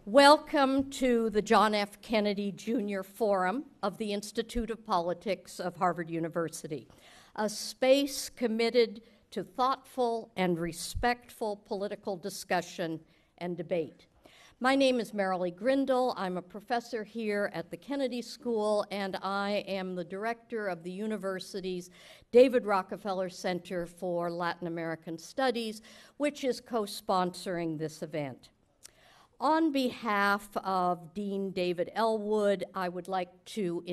Welcome to the John F. Kennedy Jr. Forum of the Institute of Politics of Harvard University, a space committed to thoughtful and respectful political discussion and debate. My name is Marilee Grindle. I'm a professor here at the Kennedy School, and I am the director of the university's David Rockefeller Center for Latin American Studies, which is co-sponsoring this event. On behalf of Dean David Elwood, I would like to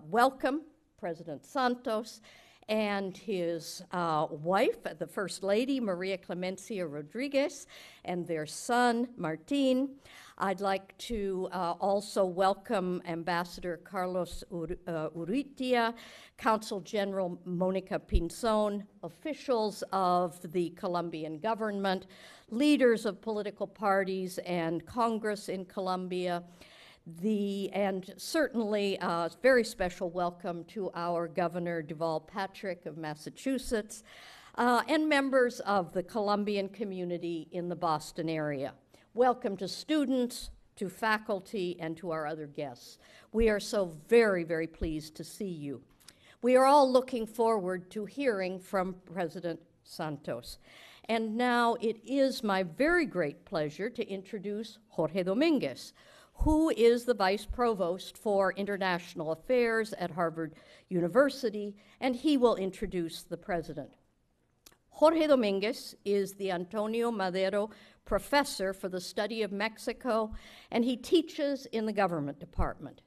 welcome President Santos and his wife, the First Lady, Maria Clemencia Rodriguez, and their son, Martin. I'd like to also welcome Ambassador Carlos Urrutia, Consul General Monica Pinzon, officials of the Colombian government, leaders of political parties and Congress in Colombia, and certainly a very special welcome to our Governor Deval Patrick of Massachusetts, and members of the Colombian community in the Boston area. Welcome to students, to faculty, and to our other guests. We are so very, very pleased to see you. We are all looking forward to hearing from President Santos. And now it is my very great pleasure to introduce Jorge Dominguez, who is the Vice Provost for International Affairs at Harvard University, and he will introduce the President. Jorge Dominguez is the Antonio Madero Professor for the Study of Mexico, and he teaches in the Government Department.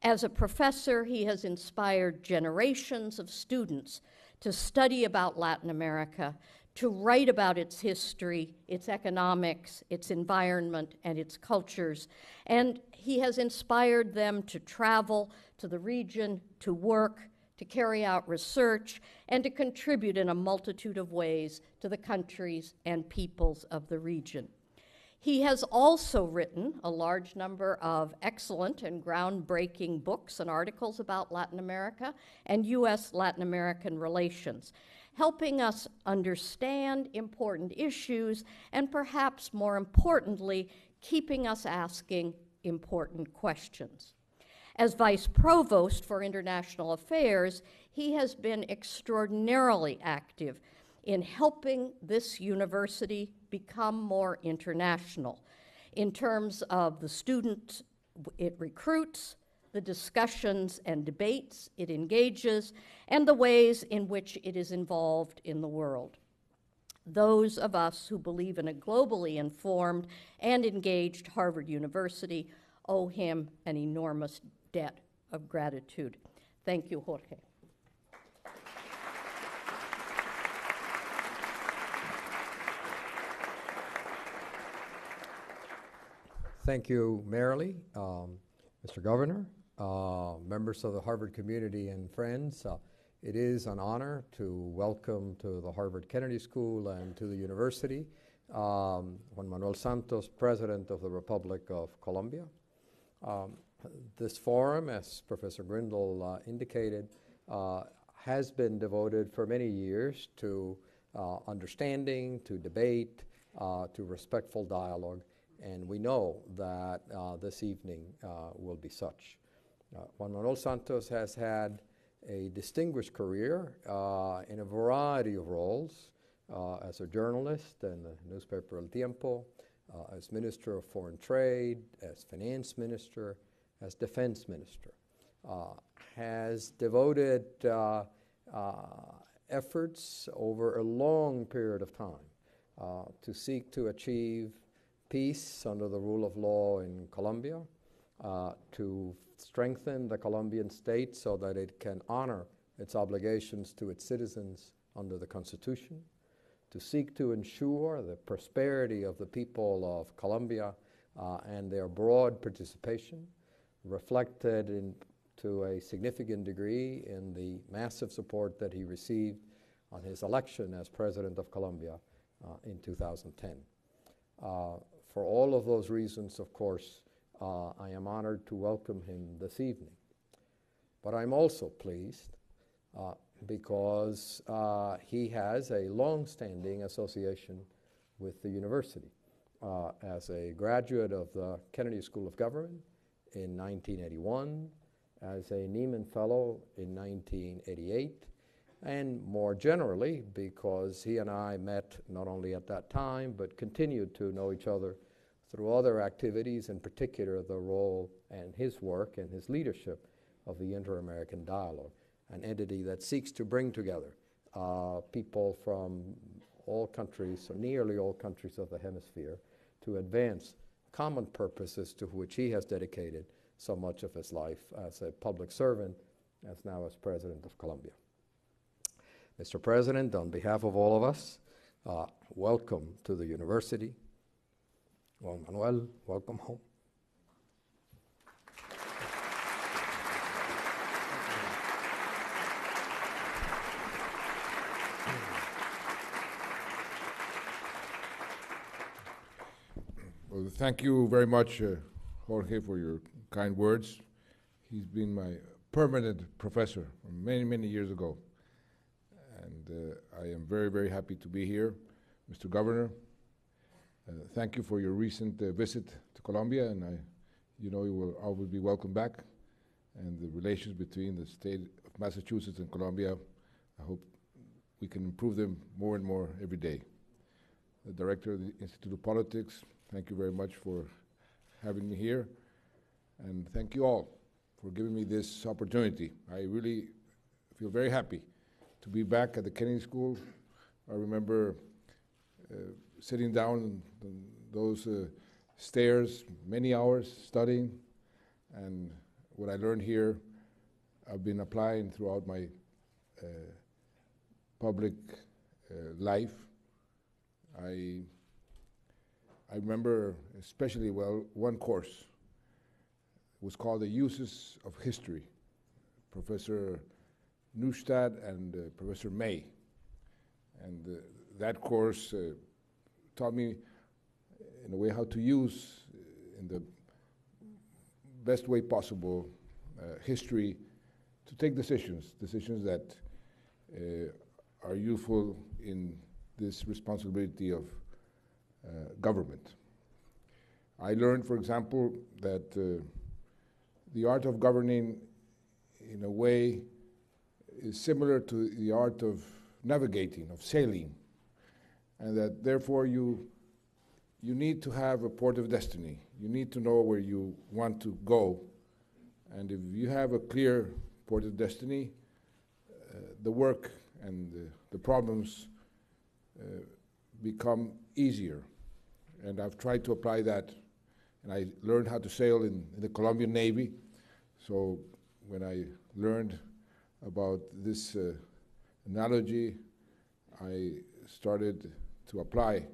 As a professor, he has inspired generations of students to study about Latin America, to write about its history, its economics, its environment, and its cultures. And he has inspired them to travel to the region, to work, to carry out research, and to contribute in a multitude of ways to the countries and peoples of the region. He has also written a large number of excellent and groundbreaking books and articles about Latin America and U.S.-Latin American relations, helping us understand important issues and perhaps more importantly, keeping us asking important questions. As Vice Provost for International Affairs, he has been extraordinarily active in helping this university become more international in terms of the students it recruits, the discussions and debates it engages, and the ways in which it is involved in the world. Those of us who believe in a globally informed and engaged Harvard University owe him an enormous debt of gratitude. Thank you, Jorge. Thank you, Marilee, Mr. Governor, members of the Harvard community and friends. It is an honor to welcome to the Harvard Kennedy School and to the university Juan Manuel Santos, President of the Republic of Colombia. This forum, as Professor Grindle indicated, has been devoted for many years to understanding, to debate, to respectful dialogue, and we know that this evening will be such. Juan Manuel Santos has had a distinguished career in a variety of roles as a journalist in the newspaper El Tiempo, as Minister of Foreign Trade, as Finance Minister, as Defense Minister. Has devoted efforts over a long period of time to seek to achieve peace under the rule of law in Colombia, to strengthen the Colombian state so that it can honor its obligations to its citizens under the Constitution, to seek to ensure the prosperity of the people of Colombia and their broad participation, reflected to a significant degree in the massive support that he received on his election as President of Colombia in 2010. For all of those reasons, of course, I am honored to welcome him this evening. But I'm also pleased because he has a long-standing association with the university. as a graduate of the Kennedy School of Government in 1981, as a Nieman Fellow in 1988, and more generally because he and I met not only at that time, but continued to know each other through other activities, in particular the role and his work and his leadership of the Inter-American Dialogue, an entity that seeks to bring together people from all countries, or nearly all countries of the hemisphere, to advance common purposes to which he has dedicated so much of his life as a public servant, as now as President of Colombia. Mr. President, on behalf of all of us, welcome to the university. Juan Manuel, welcome home. Well, thank you very much, Jorge, for your kind words. He's been my permanent professor from many, many years ago. And I am very, very happy to be here. Mr. Governor, thank you for your recent visit to Colombia, and you know you will always be welcome back. And the relations between the state of Massachusetts and Colombia, I hope we can improve them more and more every day. The Director of the Institute of Politics, thank you very much for having me here. And thank you all for giving me this opportunity. I really feel very happy to be back at the Kennedy School. I remember sitting down on those stairs many hours studying, and what I learned here I've been applying throughout my public life. I remember especially well one course. It was called The Uses of History. Professor Neustadt and Professor May. And that course taught me, in a way, how to use, in the best way possible, history to take decisions that are useful in this responsibility of government. I learned, for example, that the art of governing, in a way, is similar to the art of navigating, of sailing, and that therefore you need to have a port of destiny. You need to know where you want to go, and if you have a clear port of destiny, the work and the problems become easier. And I've tried to apply that, and I learned how to sail in the Colombian Navy, so when I learned about this analogy, I started to apply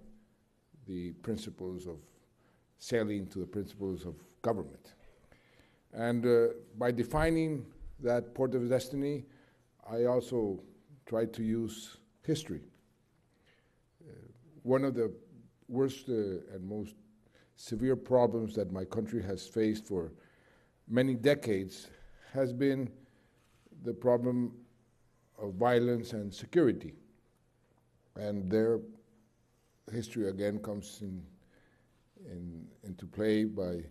the principles of sailing to the principles of government. And by defining that port of destiny, I also tried to use history. One of the worst and most severe problems that my country has faced for many decades has been the problem of violence and security. And their history again comes into play by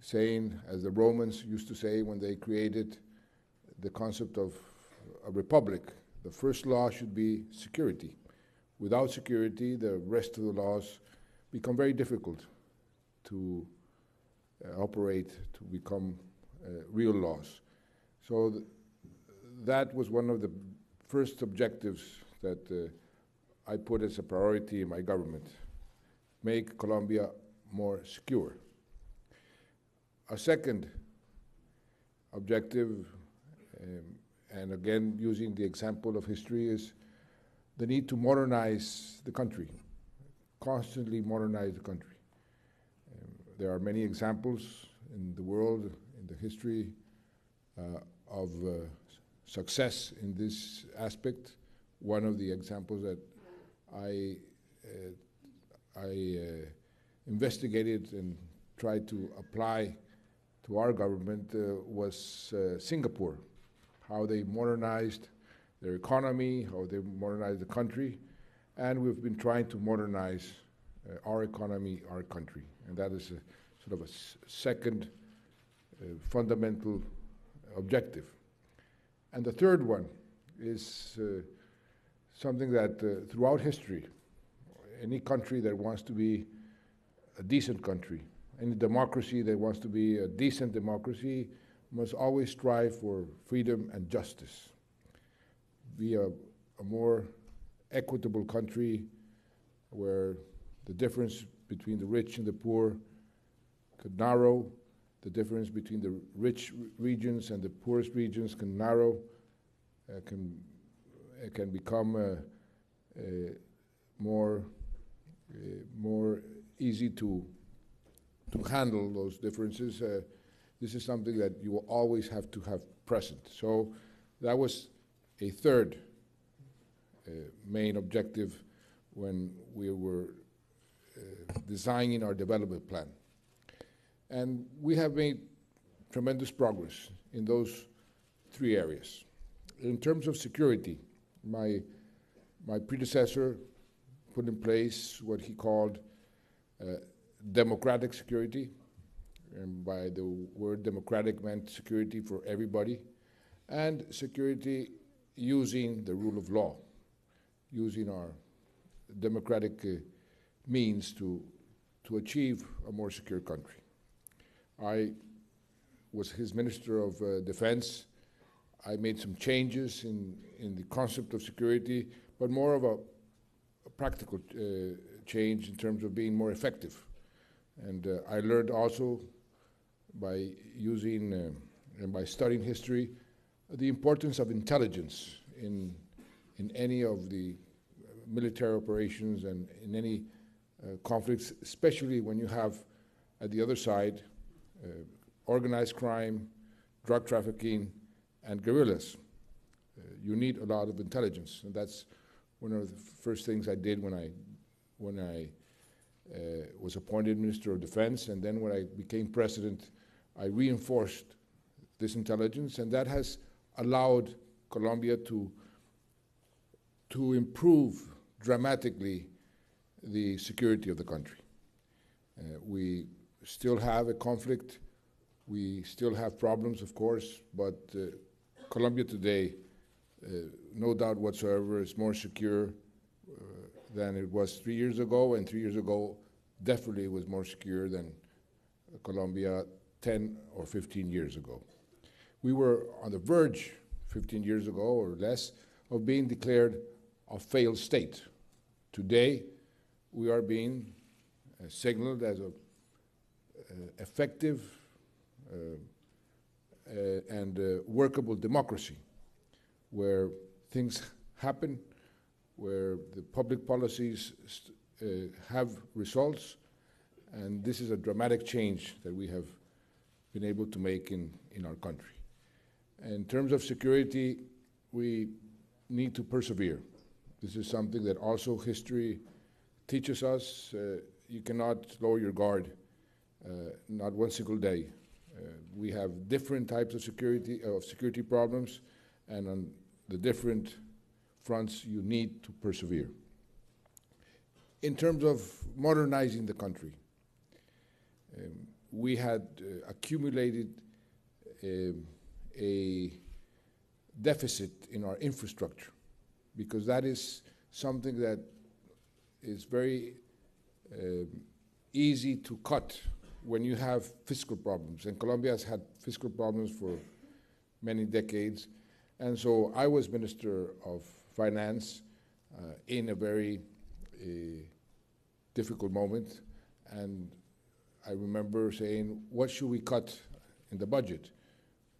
saying, as the Romans used to say when they created the concept of a republic, the first law should be security. Without security, the rest of the laws become very difficult to operate, to become real laws. So that was one of the first objectives that I put as a priority in my government: make Colombia more secure. A second objective, and again using the example of history, is the need to modernize the country, constantly modernize the country. There are many examples in the world, in the history of success in this aspect. One of the examples that I investigated and tried to apply to our government was Singapore, how they modernized their economy, how they modernized the country, and we've been trying to modernize our economy, our country. And that is a sort of a second fundamental objective. And the third one is something that throughout history, any country that wants to be a decent country, any democracy that wants to be a decent democracy must always strive for freedom and justice. Be a more equitable country where the difference between the rich and the poor could narrow, the difference between the rich regions and the poorest regions can narrow, can become more easy to handle those differences. This is something that you will always have to have present. So that was a third main objective when we were designing our development plan. And we have made tremendous progress in those three areas. In terms of security, my predecessor put in place what he called democratic security, and by the word democratic meant security for everybody, and security using the rule of law, using our democratic means to achieve a more secure country. I was his Minister of Defense. I made some changes in the concept of security, but more of a practical change in terms of being more effective. And I learned also by using and by studying history the importance of intelligence in any of the military operations and in any conflicts, especially when you have at the other side organized crime, drug trafficking, and guerrillas. You need a lot of intelligence, and that's one of the first things I did when I was appointed Minister of Defense, and then when I became President, I reinforced this intelligence, and that has allowed Colombia to improve dramatically the security of the country. We still have a conflict. We still have problems, of course, but Colombia today, no doubt whatsoever, is more secure than it was 3 years ago, and 3 years ago definitely was more secure than Colombia 10 or 15 years ago. We were on the verge 15 years ago or less of being declared a failed state. Today, we are being signaled as an effective and workable democracy, where things happen, where the public policies have results, and this is a dramatic change that we have been able to make in our country. In terms of security, we need to persevere. This is something that also history teaches us. You cannot lower your guard, not one single day. We have different types of security problems, and on the different fronts, you need to persevere. In terms of modernizing the country, we had accumulated a deficit in our infrastructure, because that is something that is very easy to cut when you have fiscal problems. And Colombia has had fiscal problems for many decades. And so I was Minister of Finance in a very difficult moment. And I remember saying, what should we cut in the budget?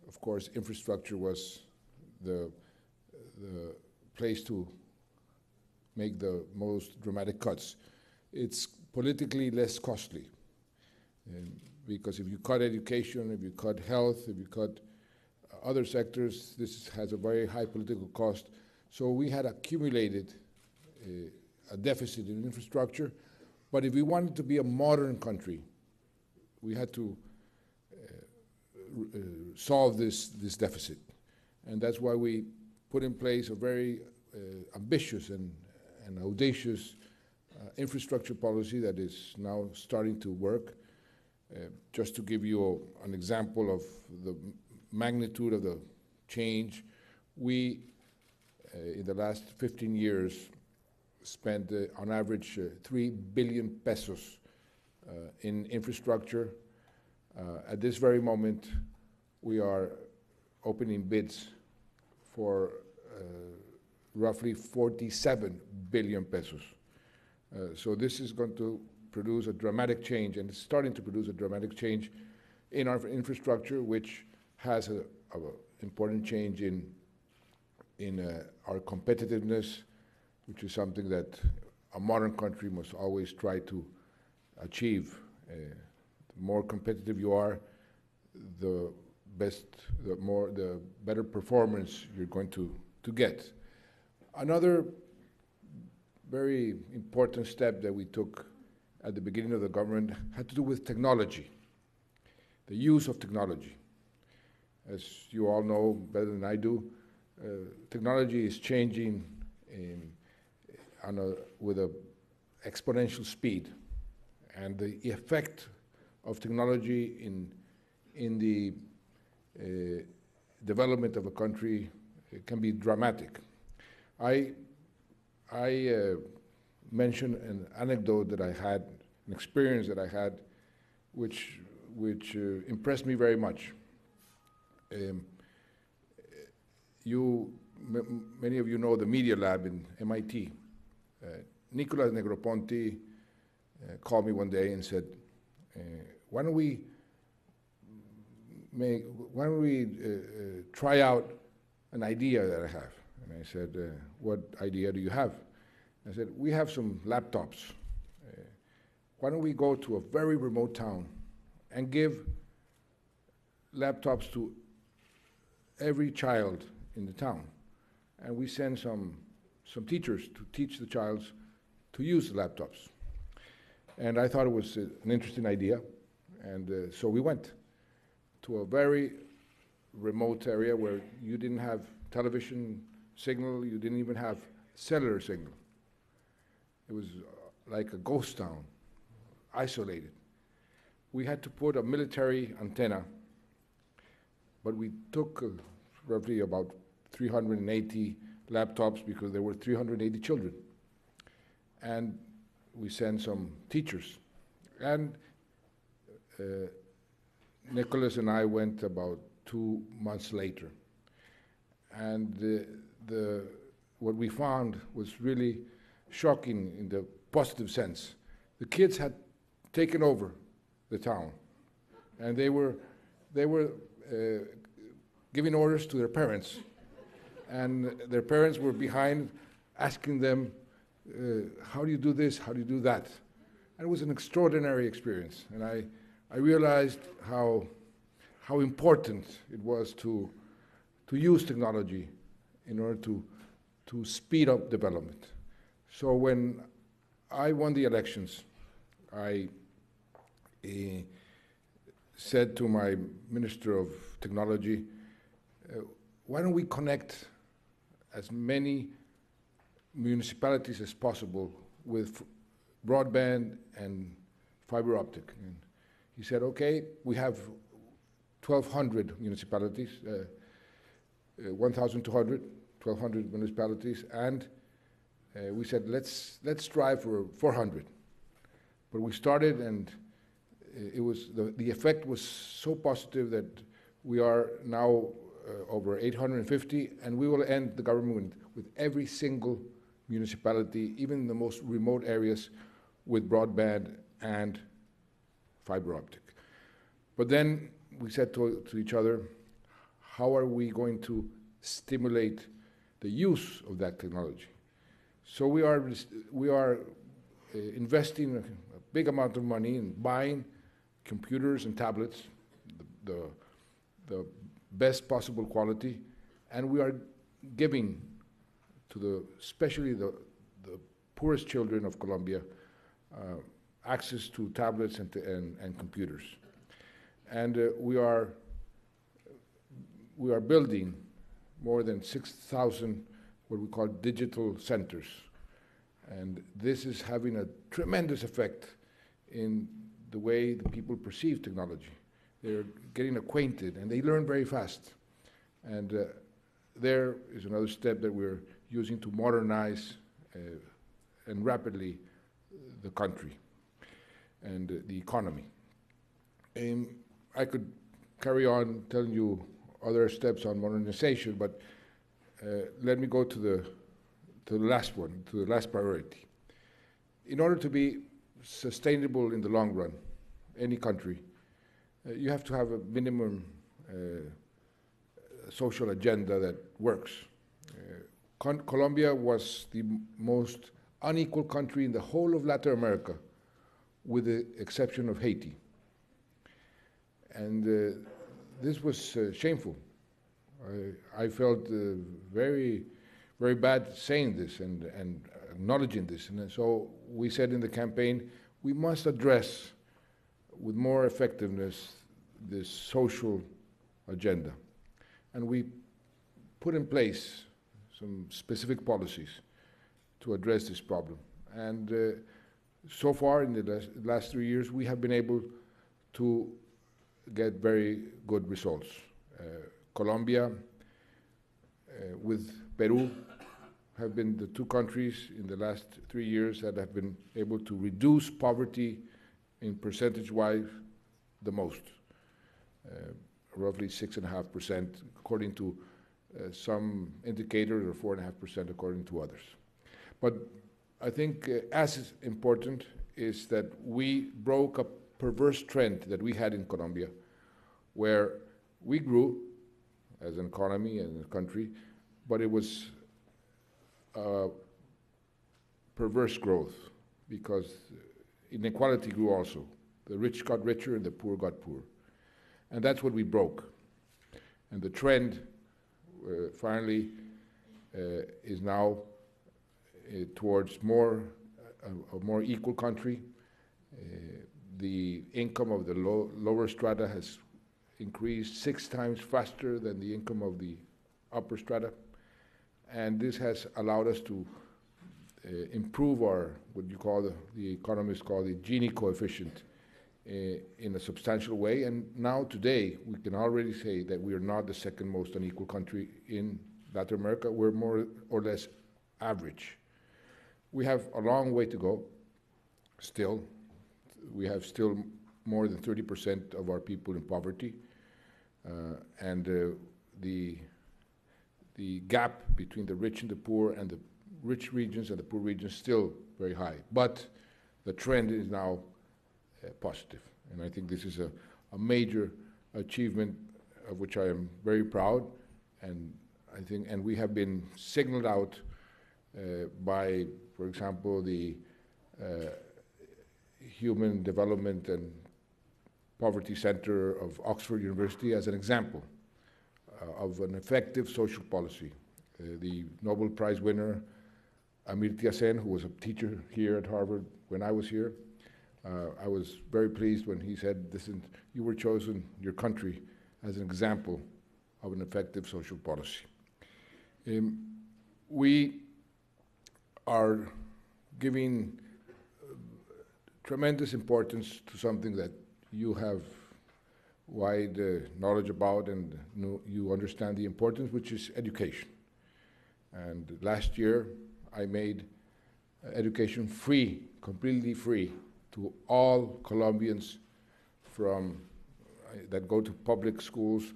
Of course, infrastructure was the place to make the most dramatic cuts. It's politically less costly, because if you cut education, if you cut health, if you cut other sectors, this has a very high political cost. So we had accumulated a deficit in infrastructure, but if we wanted to be a modern country, we had to solve this deficit. And that's why we put in place a very ambitious and audacious infrastructure policy that is now starting to work. Just to give you an example of the magnitude of the change, we, in the last 15 years, spent on average 3 billion pesos in infrastructure. At this very moment, we are opening bids for roughly 47 billion pesos. So this is going to produce a dramatic change, and it's starting to produce a dramatic change in our infrastructure, which has an important change in our competitiveness, which is something that a modern country must always try to achieve. The more competitive you are, the better performance you're going to get. Another very important step that we took at the beginning of the government had to do with technology, the use of technology. As you all know better than I do, technology is changing with an exponential speed, and the effect of technology in the development of a country can be dramatic. I mention an anecdote that I had, an experience that I had, which impressed me very much. Many of you know the Media Lab in MIT. Nicolas Negroponte called me one day and said, why don't we try out an idea that I have? And I said, what idea do you have? I said, we have some laptops. Why don't we go to a very remote town and give laptops to every child in the town? And we send some teachers to teach the child to use the laptops. And I thought it was an interesting idea, and so we went to a very remote area where you didn't have television signal, you didn't even have cellular signal. It was like a ghost town, isolated. We had to put a military antenna, but we took roughly about 380 laptops because there were 380 children. And we sent some teachers. And Nicholas and I went about 2 months later. And what we found was really shocking in the positive sense. The kids had taken over the town, and they were giving orders to their parents, and their parents were behind asking them, how do you do this, how do you do that? And it was an extraordinary experience, and I realized how important it was to use technology in order to speed up development. So when I won the elections, I said to my Minister of Technology, why don't we connect as many municipalities as possible with broadband and fiber optic? And he said, okay, we have 1,200 municipalities, 1,200 municipalities, and we said, let's strive for 400. But we started, and it was the effect was so positive that we are now over 850, and we will end the government with every single municipality, even the most remote areas, with broadband and fiber optic. But then we said to each other, how are we going to stimulate the use of that technology? So we are investing a big amount of money in buying computers and tablets, the best possible quality, and we are giving to especially the poorest children of Colombia access to tablets and computers. And we are building more than 6,000 what we call digital centers. And this is having a tremendous effect in the way the people perceive technology. They're getting acquainted, and they learn very fast. And there is another step that we're using to modernize and rapidly the country and the economy. I could carry on telling you other steps on modernization, but let me go to the last one, to the last priority. In order to be sustainable in the long run, any country, you have to have a minimum social agenda that works. Colombia was the most unequal country in the whole of Latin America, with the exception of Haiti. And this was shameful. I felt very, very bad saying this and acknowledging this. And so we said in the campaign, we must address with more effectiveness this social agenda. And we put in place some specific policies to address this problem. And so far, in the last 3 years, we have been able to get very good results. Colombia with Peru have been the two countries in the last 3 years that have been able to reduce poverty in percentage-wise the most, roughly 6.5%, according to some indicators, or 4.5% according to others. But I think as important is that we broke a perverse trend that we had in Colombia, where we grew as an economy and a country, but it was perverse growth, because inequality grew also. The rich got richer and the poor got poorer. And that's what we broke. And the trend finally is now towards a more equal country. The income of the lower strata has increased 6 times faster than the income of the upper strata. And this has allowed us to improve our, what you call, the economists call the Gini coefficient, in a substantial way. And now today, we can already say that we are not the second most unequal country in Latin America. We're more or less average. We have a long way to go still. We have still more than 30% of our people in poverty. And the gap between the rich and the poor, and the rich regions and the poor regions, still very high. But the trend is now positive. And I think this is a major achievement of which I am very proud. And I think, and we have been signaled out by, for example, the Human Development and Poverty Center of Oxford University as an example of an effective social policy. The Nobel Prize winner, Amartya Sen, who was a teacher here at Harvard when I was here, I was very pleased when he said, you were chosen, your country, as an example of an effective social policy. We are giving tremendous importance to something that you have wide knowledge about, and you understand the importance, which is education. And last year, I made education free, completely free, to all Colombians that go to public schools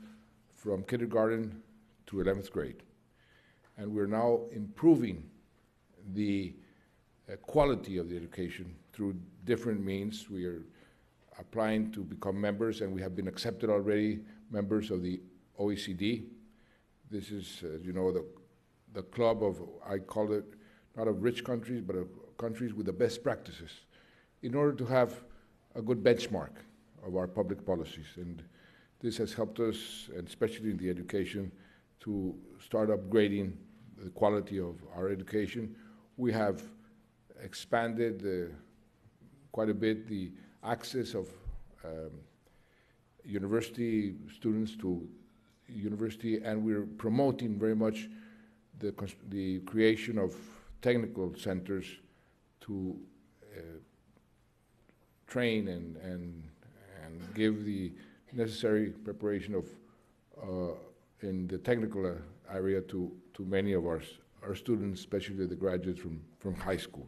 from kindergarten to 11th grade. And we're now improving the quality of the education through different means. We are applying to become members, and we have been accepted already, members of the OECD. This is, you know, the club of, I call it, not of rich countries, but of countries with the best practices, in order to have a good benchmark of our public policies. And this has helped us, and especially in the education, to start upgrading the quality of our education. We have expanded quite a bit the access of university students to university, and we're promoting very much the creation of technical centers to train and give the necessary preparation of in the technical area to many of our students, especially the graduates from high school.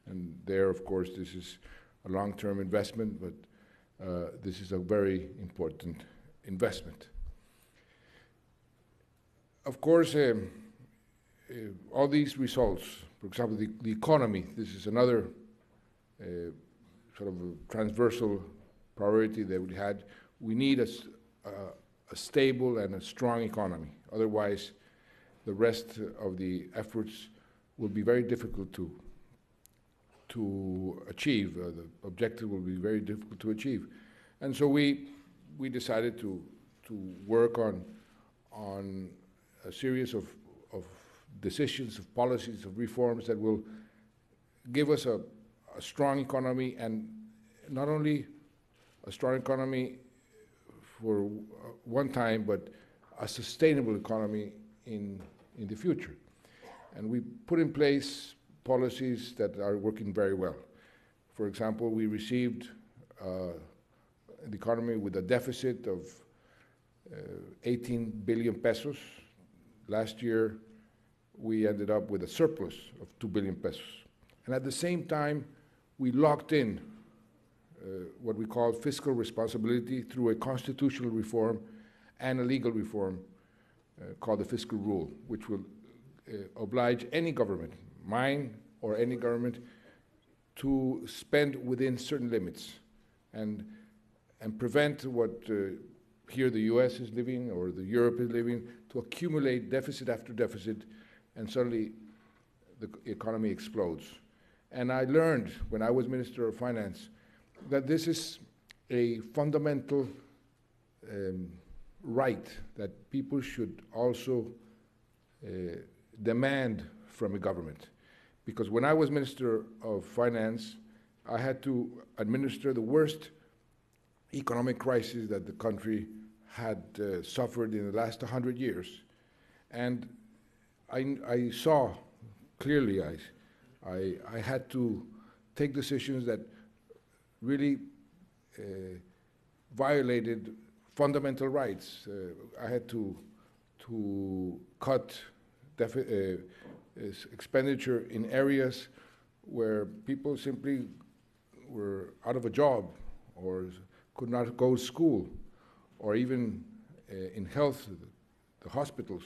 And there, of course, this is a long-term investment, but this is a very important investment. Of course, all these results, for example, the economy, this is another sort of a transversal priority that we had. We need a stable and a strong economy. Otherwise, the rest of the efforts will be very difficult to achieve. The objective will be very difficult to achieve. And so we decided to work on a series of decisions, of policies, of reforms that will give us a strong economy, and not only a strong economy for one time, but a sustainable economy in the future. And we put in place policies that are working very well. For example, we received the economy with a deficit of 18 billion pesos. Last year, we ended up with a surplus of 2 billion pesos. And at the same time, we locked in what we call fiscal responsibility through a constitutional reform and a legal reform called the Fiscal Rule, which will oblige any government, mine or any government, to spend within certain limits and prevent what here the US is living or the Europe is living, to accumulate deficit after deficit, and suddenly the economy explodes. And I learned when I was Minister of Finance that this is a fundamental right that people should also demand from a government. Because when I was Minister of Finance, I had to administer the worst economic crisis that the country had suffered in the last 100 years. And I saw clearly, I had to take decisions that really violated fundamental rights. I had to cut expenditure in areas where people simply were out of a job or could not go to school, or even in health, the hospitals.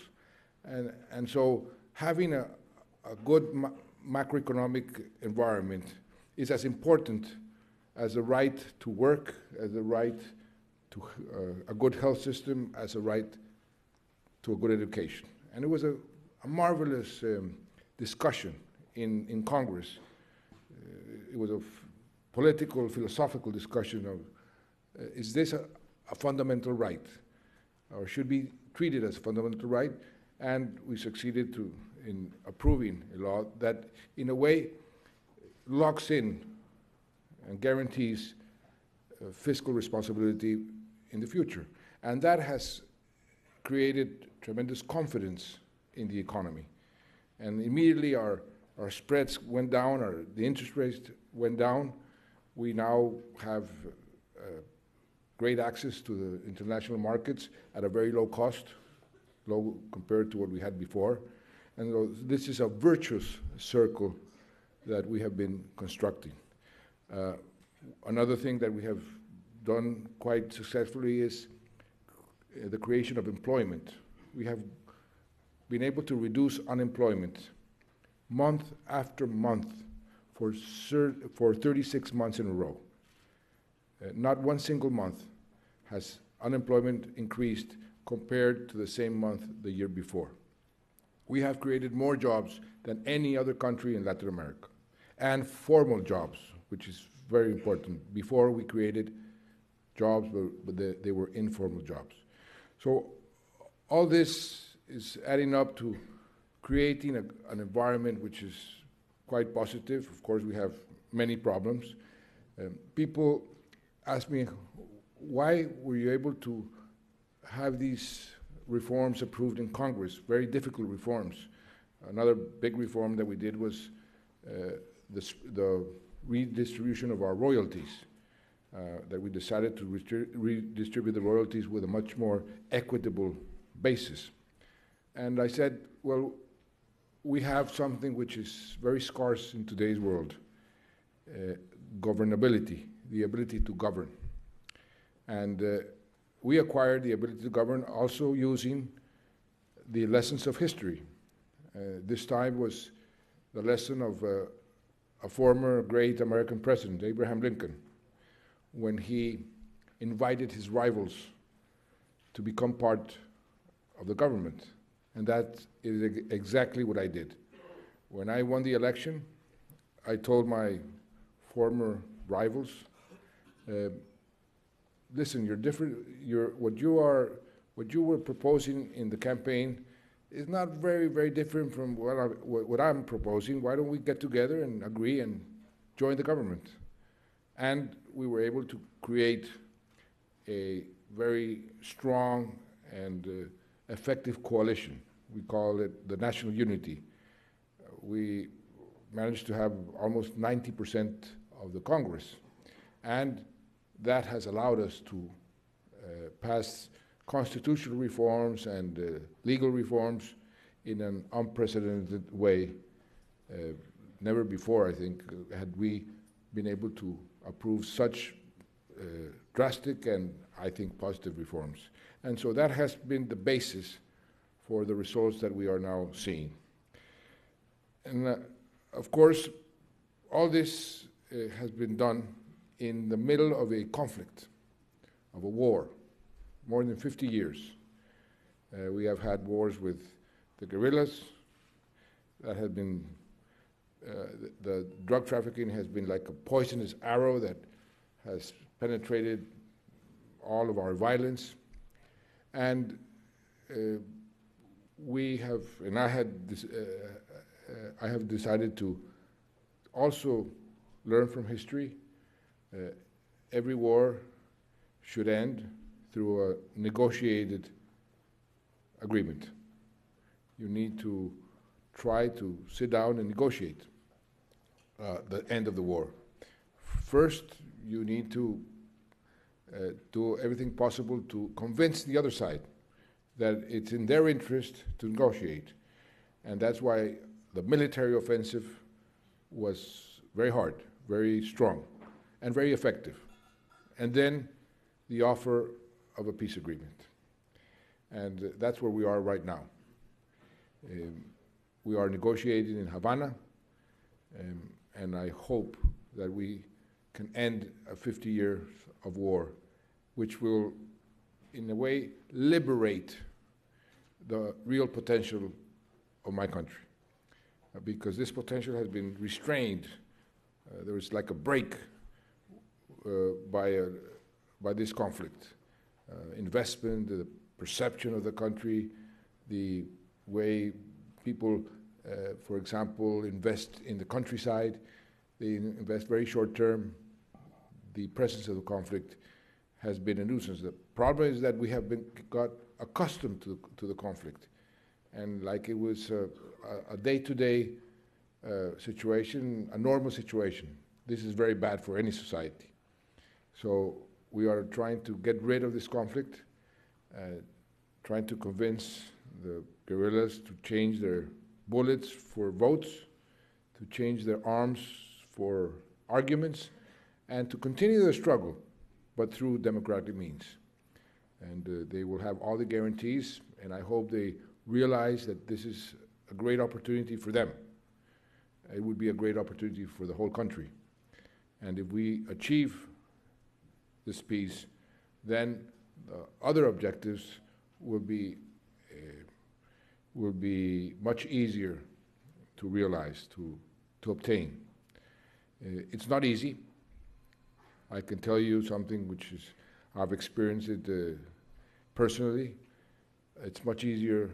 And so having a good macroeconomic environment is as important as the right to work, as the right to a good health system, as a right to a good education. And it was a marvelous discussion in Congress. It was a political, philosophical discussion of, is this a fundamental right, or should be treated as a fundamental right? And we succeeded in approving a law that, in a way, locks in and guarantees fiscal responsibility in the future. And that has created tremendous confidence in the economy. And immediately our spreads went down, the interest rates went down. We now have great access to the international markets at a very low cost, low compared to what we had before. And so this is a virtuous circle that we have been constructing. Another thing that we have done quite successfully is the creation of employment. We have been able to reduce unemployment month after month for 36 months in a row. Not one single month has unemployment increased compared to the same month the year before. We have created more jobs than any other country in Latin America, and formal jobs, which is very important. Before we created jobs, but they were informal jobs. So all this is adding up to creating an environment which is quite positive. Of course, we have many problems. People ask me, why were you able to have these reforms approved in Congress, very difficult reforms? Another big reform that we did was the redistribution of our royalties, that we decided to redistribute the royalties with a much more equitable basis. And I said, well, we have something which is very scarce in today's world, governability, the ability to govern. And we acquired the ability to govern also using the lessons of history. This time was the lesson of a former great American president, Abraham Lincoln, when he invited his rivals to become part of the government. And that is exactly what I did. When I won the election, I told my former rivals, listen, you're different. What you were proposing in the campaign is not very, very different from what I'm proposing. Why don't we get together and agree and join the government? And we were able to create a very strong and effective coalition. We call it the National Unity. We managed to have almost 90% of the Congress. And that has allowed us to pass constitutional reforms and legal reforms in an unprecedented way. Never before, I think, had we been able to approve such drastic and, I think, positive reforms. And so that has been the basis for the results that we are now seeing. And of course, all this has been done in the middle of a conflict, of a war, more than 50 years. We have had wars with the guerrillas. That has been, the drug trafficking has been like a poisonous arrow that has penetrated all of our violence. And we have, and I have decided to also learn from history. Every war should end through a negotiated agreement. You need to try to sit down and negotiate the end of the war. First, you need to do everything possible to convince the other side that it's in their interest to negotiate. And that's why the military offensive was very hard, very strong, and very effective. And then the offer of a peace agreement. And that's where we are right now. We are negotiating in Havana, and I hope that we can end a 50 years of war, which will, in a way, liberate the real potential of my country. Because this potential has been restrained. There was like a break by this conflict. Investment, the perception of the country, the way people, for example, invest in the countryside, they invest very short term. The presence of the conflict has been a nuisance. The problem is that we have got accustomed to the conflict. And like it was a day-to-day situation, a normal situation. This is very bad for any society. So we are trying to get rid of this conflict, trying to convince the guerrillas to change their bullets for votes, to change their arms for arguments, and to continue the struggle, but through democratic means. And they will have all the guarantees, and I hope they realize that this is a great opportunity for them. It would be a great opportunity for the whole country. And if we achieve this peace, then the other objectives will be much easier to realize, to obtain. It's not easy. I can tell you something which is, I've experienced it personally. It's much easier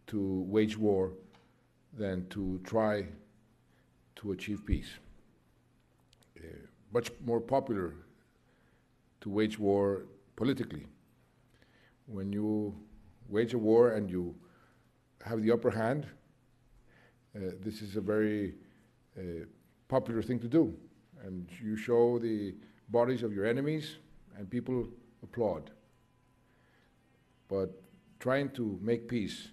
to wage war than to try to achieve peace. Much more popular to wage war politically. When you wage a war and you have the upper hand, this is a very popular thing to do. And you show the bodies of your enemies, and people applaud. But trying to make peace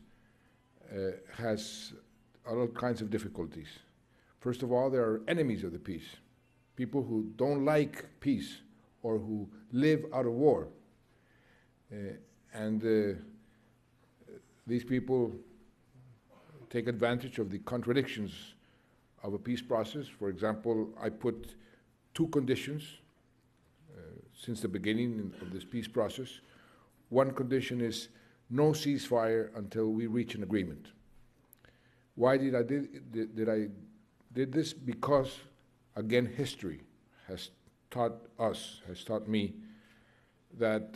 has all kinds of difficulties. First of all, there are enemies of the peace, people who don't like peace or who live out of war. These people take advantage of the contradictions of a peace process. For example, I put two conditions since the beginning of this peace process. One condition is no ceasefire until we reach an agreement. Why did I did this? Because, again, history has taught us, has taught me, that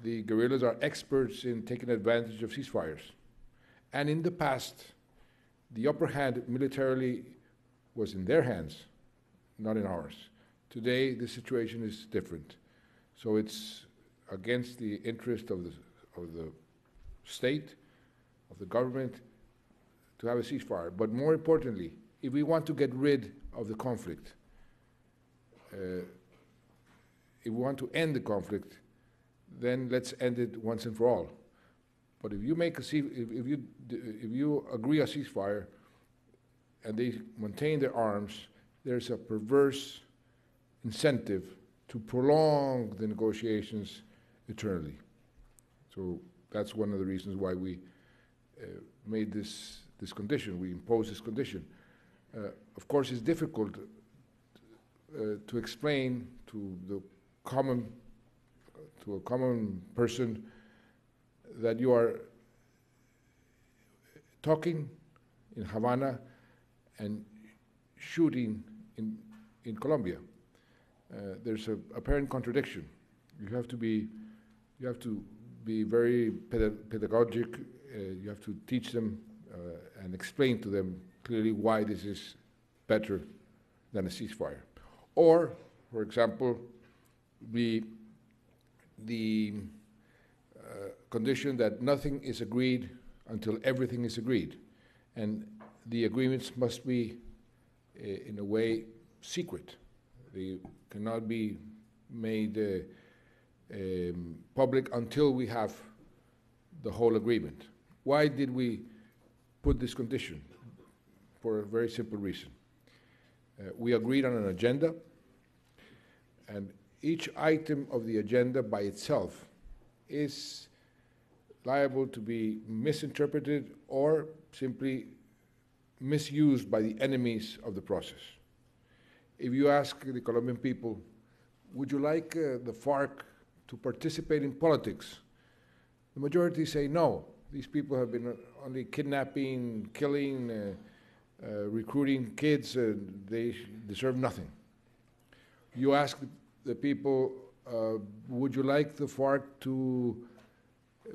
the guerrillas are experts in taking advantage of ceasefires. And in the past, the upper hand militarily was in their hands, not in ours. Today, the situation is different. So it's against the interest of the state, of the government, to have a ceasefire. But more importantly, if we want to get rid of the conflict, if we want to end the conflict, then let's end it once and for all. But if you make a if you agree a ceasefire and they maintain their arms, there's a perverse incentive to prolong the negotiations eternally. So that's one of the reasons why we made this condition. We imposed this condition. Of course, it's difficult to explain to a common person that you are talking in Havana and shooting in Colombia. There's an apparent contradiction. You have to be very pedagogic. You have to teach them and explain to them clearly why this is better than a ceasefire. Or, for example, the condition that nothing is agreed until everything is agreed. And the agreements must be, in a way, secret. They cannot be made public until we have the whole agreement. Why did we put this condition? For a very simple reason. We agreed on an agenda, and each item of the agenda by itself is liable to be misinterpreted or simply misused by the enemies of the process. If you ask the Colombian people, would you like the FARC to participate in politics? The majority say no. These people have been only kidnapping, killing, recruiting kids. They deserve nothing. You ask the people, would you like the FARC to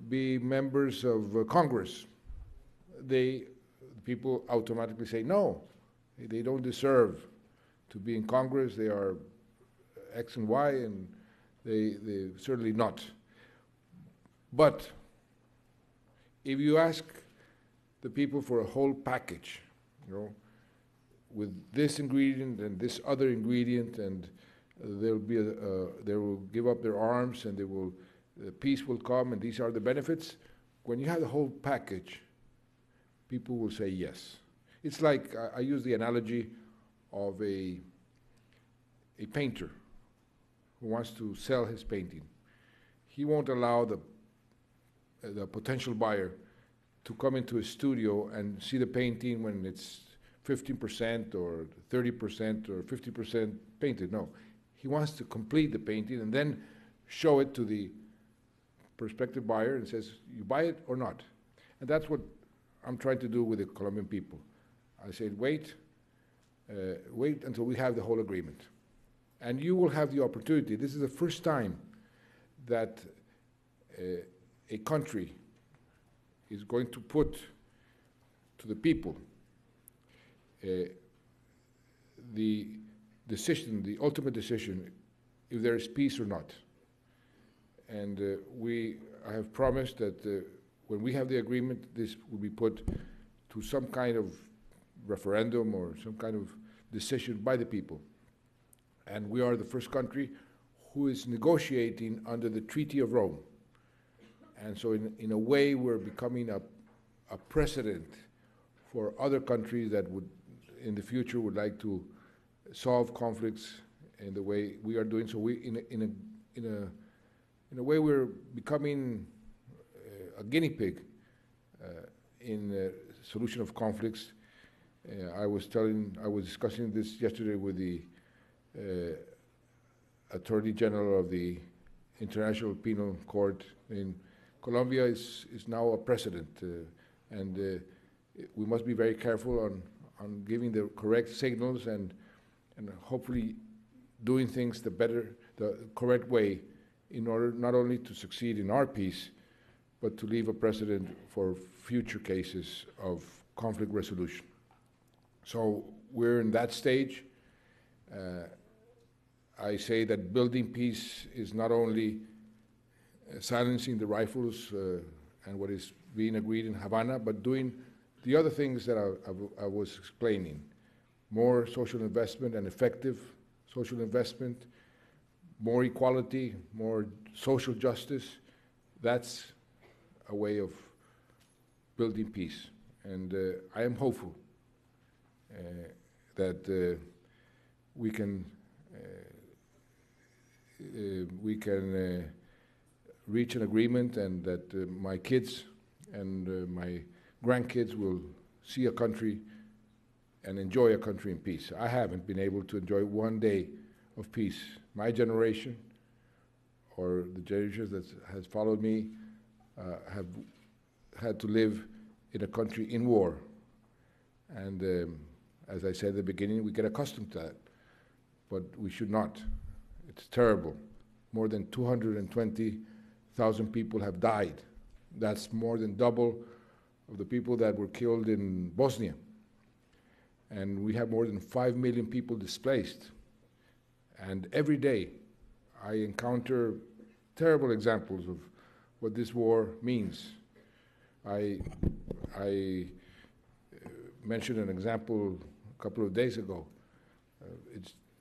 be members of Congress? People automatically say no. They don't deserve to be in Congress. They are X and Y, and they certainly not. But if you ask the people for a whole package, with this ingredient and this other ingredient, and they will give up their arms, and peace will come, and these are the benefits. When you have the whole package, people will say yes. It's like, I use the analogy of a painter who wants to sell his painting. He won't allow the potential buyer to come into his studio and see the painting when it's 15% or 30% or 50% painted. No, he wants to complete the painting and then show it to the prospective buyer and says, you buy it or not? And that's what I'm trying to do with the Colombian people. I said, wait until we have the whole agreement. And you will have the opportunity. This is the first time that a country is going to put to the people the decision, the ultimate decision, if there is peace or not. And I have promised that when we have the agreement, this will be put to some kind of referendum or some kind of decision by the people. And we are the first country who is negotiating under the Treaty of Rome. And so in a way, we're becoming a precedent for other countries that would, in the future, would like to solve conflicts in the way we are doing. So we, in a way, we're becoming a guinea pig in the solution of conflicts. I was discussing this yesterday with the Attorney General of the International Penal Court. In Colombia is now a precedent, and we must be very careful on giving the correct signals and hopefully doing things the correct way in order not only to succeed in our peace, but to leave a precedent for future cases of conflict resolution. So we're in that stage. I say that building peace is not only silencing the rifles and what is being agreed in Havana, but doing the other things that I was explaining. More social investment and effective social investment, more equality, more social justice. That's a way of building peace. And I am hopeful that we can reach an agreement, and that my kids and my grandkids will see a country and enjoy a country in peace. I haven't been able to enjoy one day of peace. My generation, or the generations that has followed me, have had to live in a country in war. And as I said at the beginning, we get accustomed to that, but we should not. It's terrible. More than 220,000 people have died. That's more than double of the people that were killed in Bosnia. And we have more than 5 million people displaced. And every day I encounter terrible examples of what this war means. I mentioned an example a couple of days ago.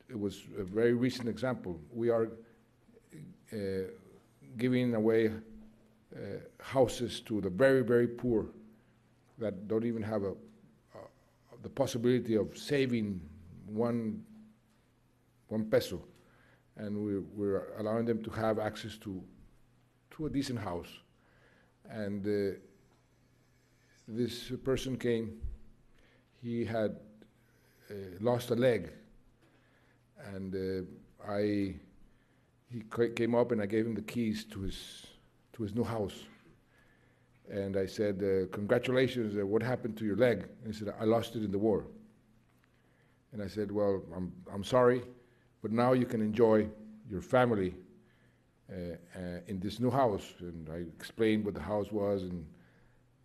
It was a very recent example. We are giving away houses to the very, very poor that don't even have the possibility of saving one peso, and we're allowing them to have access to a decent house. And this person came. He had lost a leg, and he came up, and I gave him the keys to his new house. And I said, congratulations, what happened to your leg? And he said, I lost it in the war. And I said, well, I'm sorry, but now you can enjoy your family in this new house. And I explained what the house was,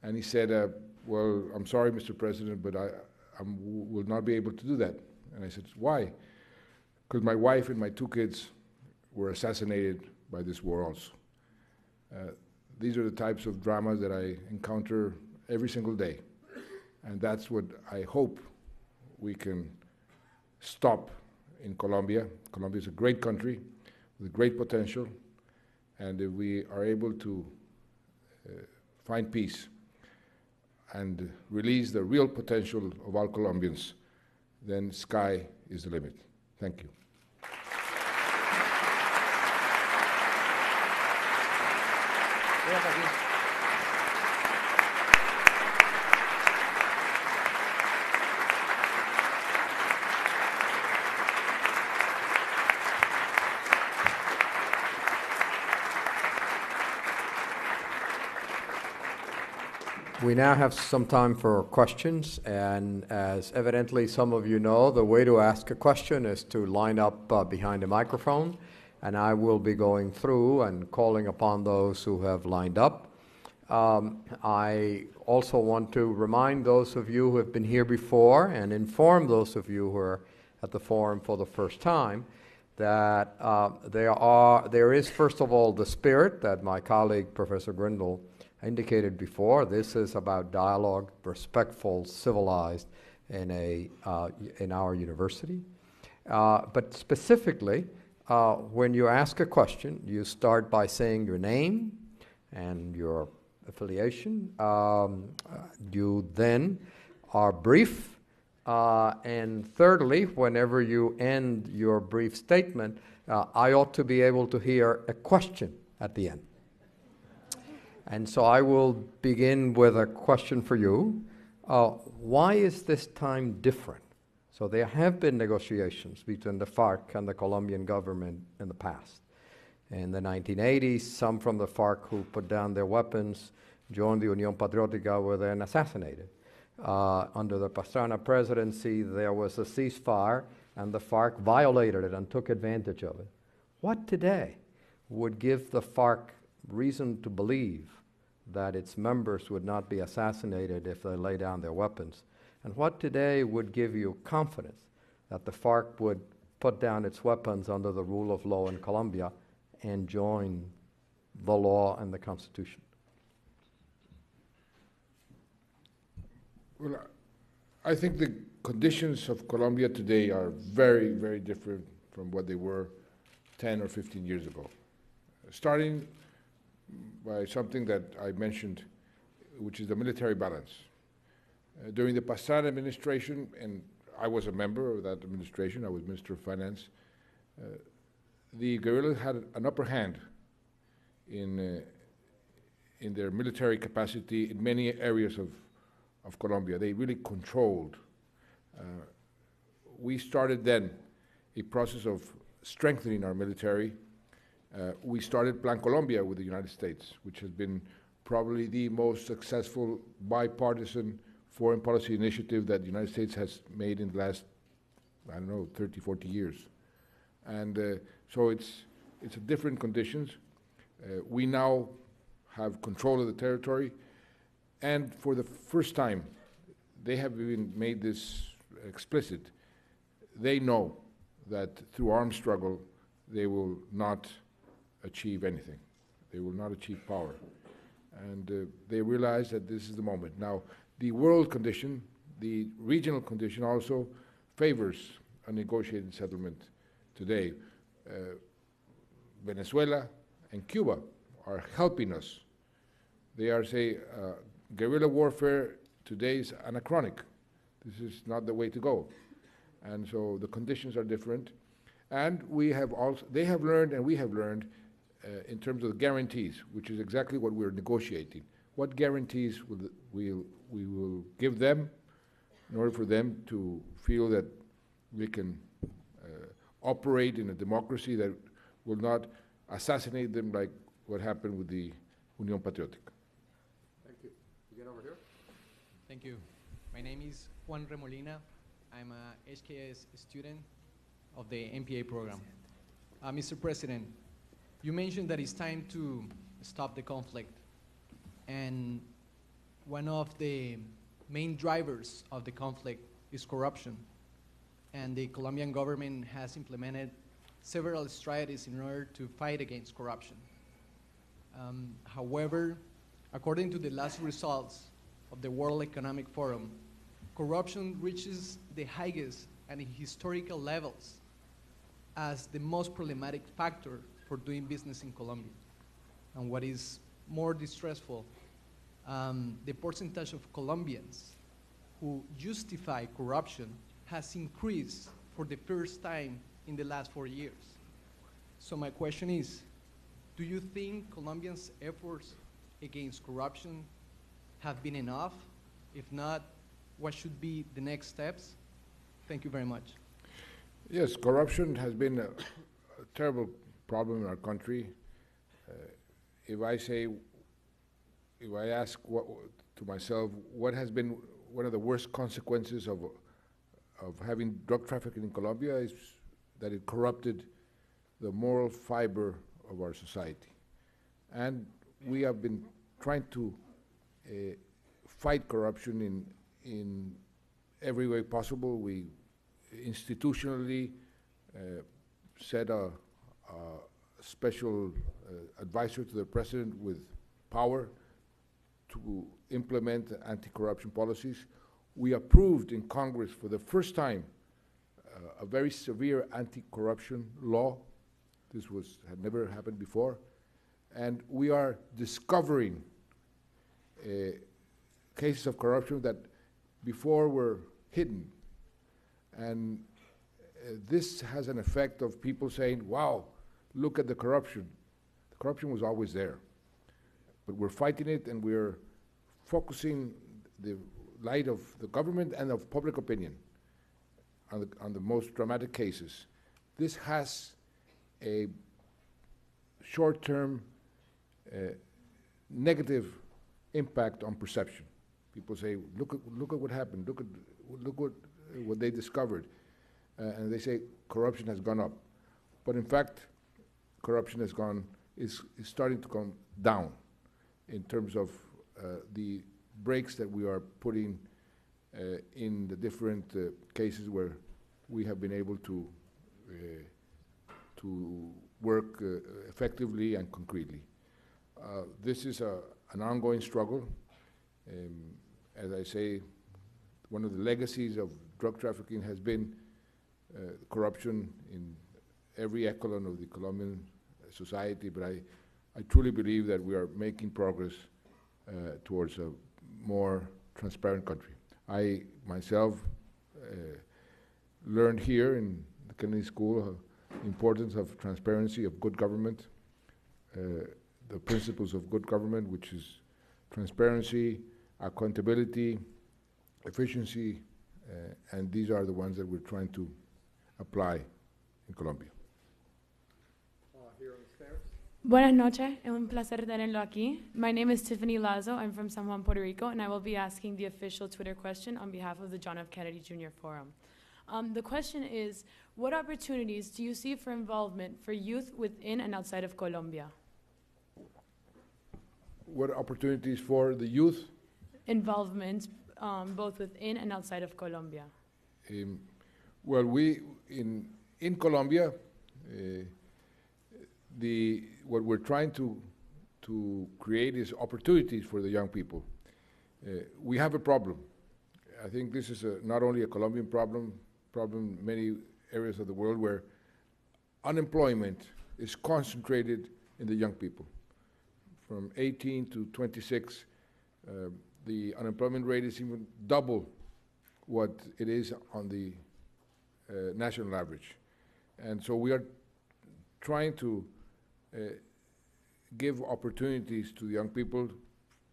and he said, well, I'm sorry, Mr. President, but I will not be able to do that. And I said, why? Because my wife and my 2 kids were assassinated by this war also. These are the types of dramas that I encounter every single day. And that's what I hope we can stop in Colombia. Colombia is a great country with great potential. And if we are able to find peace and release the real potential of all Colombians, then sky is the limit. Thank you. We now have some time for questions, and as evidently some of you know, the way to ask a question is to line up behind a microphone, and I will be going through and calling upon those who have lined up. I also want to remind those of you who have been here before and inform those of you who are at the forum for the first time that there is, first of all, the spirit that my colleague, Professor Grindle, indicated before. This is about dialogue, respectful, civilized, in our university. But specifically, when you ask a question, you start by saying your name and your affiliation. You then are brief. And thirdly, whenever you end your brief statement, I ought to be able to hear a question at the end. And so I will begin with a question for you. Why is this time different? So there have been negotiations between the FARC and the Colombian government in the past. In the 1980s, some from the FARC who put down their weapons joined the Unión Patriótica, were then assassinated. Under the Pastrana presidency, there was a ceasefire, and the FARC violated it and took advantage of it. What today would give the FARC reason to believe that its members would not be assassinated if they lay down their weapons? And what today would give you confidence that the FARC would put down its weapons under the rule of law in Colombia and join the law and the Constitution? Well, I think the conditions of Colombia today are very, very different from what they were 10 or 15 years ago. Starting by something that I mentioned, which is the military balance. During the Pastrana administration, and I was a member of that administration, I was Minister of Finance, the guerrillas had an upper hand in their military capacity in many areas of Colombia. They really controlled. We started then a process of strengthening our military. We started Plan Colombia with the United States, which has been probably the most successful bipartisan foreign policy initiative that the United States has made in the last, 30, 40 years. And so it's a different conditions. We now have control of the territory, and for the first time, they have even made this explicit. They know that through armed struggle, they will not achieve anything. They will not achieve power. And they realize that this is the moment. Now, the world condition, the regional condition also favors a negotiated settlement today. Venezuela and Cuba are helping us. They are saying guerrilla warfare today is anachronic. This is not the way to go. And so the conditions are different. And we have also, they have learned and we have learned in terms of the guarantees, which is exactly what we're negotiating. What guarantees we will give them in order for them to feel that we can operate in a democracy that will not assassinate them like what happened with the Unión Patriótica. Thank you. Begin over here. Thank you. My name is Juan Remolina. I'm a HKS student of the MPA program. Mr. President, you mentioned that it's time to stop the conflict. And one of the main drivers of the conflict is corruption. And the Colombian government has implemented several strategies in order to fight against corruption. However, according to the last results of the World Economic Forum, corruption reaches the highest and historical levels as the most problematic factor for doing business in Colombia. And what is more distressful, the percentage of Colombians who justify corruption has increased for the first time in the last 4 years. So my question is, do you think Colombians' efforts against corruption have been enough? If not, what should be the next steps? Thank you very much. Yes, corruption has been a terrible problem in our country. If I ask to myself, what has been one of the worst consequences of having drug trafficking in Colombia is that it corrupted the moral fiber of our society. And we have been trying to fight corruption in every way possible. We institutionally set a special advisor to the president with power to implement anti-corruption policies. we approved in Congress for the first time a very severe anti-corruption law. This had never happened before. And we are discovering cases of corruption that before were hidden. And this has an effect of people saying, wow, look at the corruption. The corruption was always there. But we're fighting it, and we're focusing the light of the government and of public opinion on the most dramatic cases. This has a short-term negative impact on perception. People say, look at what happened, look what they discovered. And they say corruption has gone up. But in fact, corruption is starting to come down in terms of the breaks that we are putting in the different cases where we have been able to work effectively and concretely. This is an ongoing struggle. As I say, one of the legacies of drug trafficking has been corruption in every echelon of the Colombian society, but I truly believe that we are making progress towards a more transparent country. I myself learned here in the Kennedy School the importance of transparency, of good government, the principles of good government, which is transparency, accountability, efficiency, and these are the ones that we're trying to apply in Colombia. Here on the stairs. Buenas noches, es un placer tenerlo aquí. My name is Tiffany Lazo. I'm from San Juan, Puerto Rico, and I will be asking the official Twitter question on behalf of the John F. Kennedy Jr. Forum. The question is, what opportunities do you see for involvement for youth within and outside of Colombia? What opportunities for the youth? Involvement both within and outside of Colombia. Well, we, in Colombia, what we're trying to create is opportunities for the young people. We have a problem. I think this is not only a Colombian problem in many areas of the world where unemployment is concentrated in the young people. From 18 to 26, the unemployment rate is even double what it is on the national average. And so we are trying to give opportunities to the young people